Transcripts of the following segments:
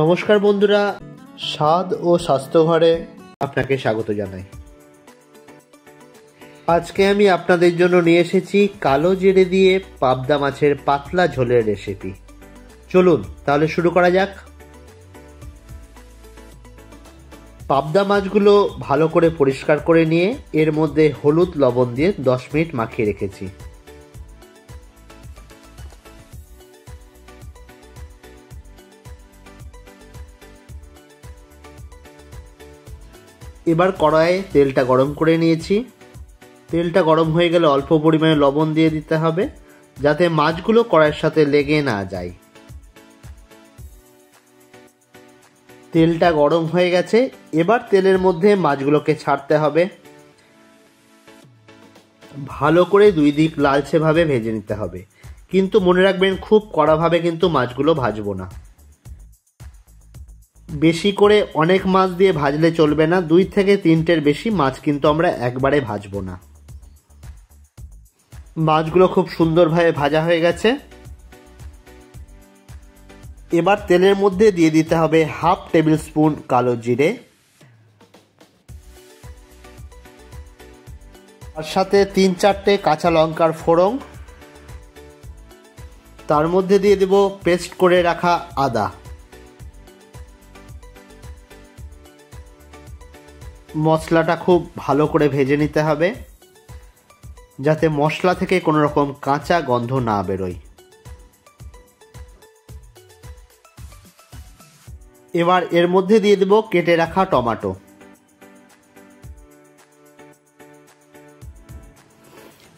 নমস্কার বন্ধুরা, স্বাদ ও স্বাস্থ্যঘরে আপনাকে স্বাগত জানাই। আজকে আমি আপনাদের জন্য নিয়ে এসেছি কালো জিরে দিয়ে পাবদা মাছের পাতলা ঝোলের রেসিপি। চলুন তাহলে শুরু করা যাক। পাবদা মাছগুলো ভালো করে পরিষ্কার করে নিয়ে এর মধ্যে হলুদ লবণ দিয়ে 10 মিনিট মাখিয়ে রেখেছি। এবার কড়াইয়ে তেলটা গরম করে নিয়েছি। তেলটা গরম হয়ে গেলে অল্প পরিমাণে লবণ দিয়ে দিতে হবে, যাতে মাছগুলো কড়াইয়ের সাথে লেগে না যায়। তেলটা গরম হয়ে গেছে, এবার তেলের মধ্যে মাছগুলোকে ছাড়তে হবে। ভালো করে দুই দিক লালচে ভাবে ভেজে নিতে হবে, কিন্তু মনে রাখবেন খুব কড়াভাবে কিন্তু মাছগুলো ভাজবো না। বেশি করে অনেক মাছ দিয়ে ভাজলে চলবে না, 2 থেকে 3টের বেশি মাছ কিন্তু আমরা একবারে ভাজবো না। মাছগুলো খুব সুন্দরভাবে ভাজা হয়ে গেছে। এবার তেলের মধ্যে দিয়ে দিতে হবে 1/2 টেবিল স্পুন কালো জিরে, তার সাথে 3-4টে কাঁচা লঙ্কার ফোড়ন, তার মধ্যে দিয়ে দেব পেস্ট করে রাখা আদা। মশলাটা খুব ভালো করে ভেজে নিতে হবে, যাতে মশলা থেকে কোনো রকম কাঁচা গন্ধ না বেরোয়। এবার এর মধ্যে দিয়ে দেব কেটে রাখা টমেটো।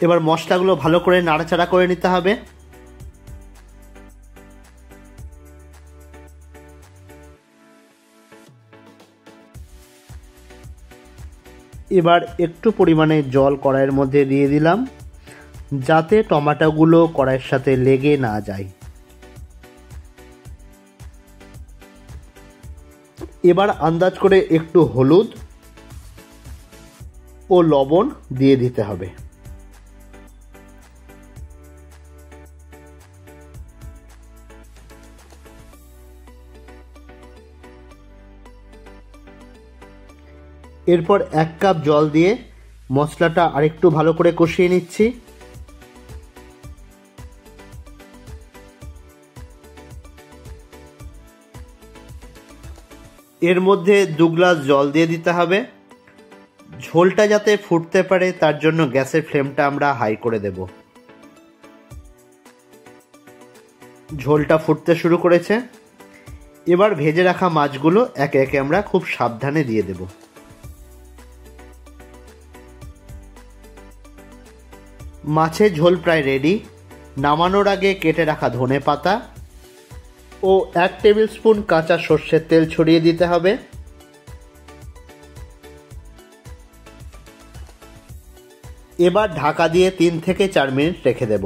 এবার মশলাগুলো ভালো করে নাড়াচাড়া করে নিতে হবে। এবার একটু পরিমাণে জল কড়াইয়ের মধ্যে দিয়ে দিলাম, যাতে টমেটোগুলো কড়াইয়ের সাথে লেগে না যায়। এবার আন্দাজ করে একটু হলুদ ও লবণ দিয়ে দিতে হবে। এরপর 1 কাপ জল দিয়ে মশলাটা আরেকটু ভালো করে কষিয়ে নিচ্ছি। এর মধ্যে 2 গ্লাস জল দিয়ে দিতে হবে। ঝোলটা যাতে ফুটতে পারে তার জন্য গ্যাসের ফ্লেমটা আমরা হাই করে দেব। ঝোলটা ফুটতে শুরু করেছে। এবার ভেজে রাখা মাছগুলো একে একে আমরা খুব সাবধানে দিয়ে দেব। মাছের ঝোল প্রায় রেডি। নামানোর আগে কেটে রাখা ধনেপাতা ও 1 টেবিল স্পুন কাঁচা সর্ষের তেল ছড়িয়ে দিতে হবে। এবার ঢাকা দিয়ে 3 থেকে 4 মিনিট রেখে দেব।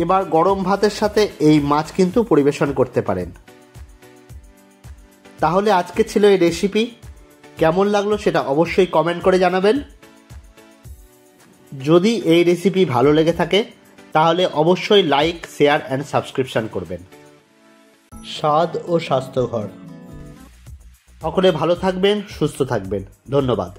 এবার গরম ভাতের সাথে এই মাছ কিন্তু পরিবেশন করতে পারেন। তাহলে আজকে ছিল এই রেসিপি। কেমন লাগলো সেটা অবশ্যই কমেন্ট করে জানাবেন। যদি এই রেসিপি ভালো লেগে থাকে তাহলে অবশ্যই লাইক, শেয়ার অ্যান্ড সাবস্ক্রিপশন করবেন। স্বাদ ও স্বাস্থ্যঘর সকলে ভালো থাকবেন, সুস্থ থাকবেন। ধন্যবাদ।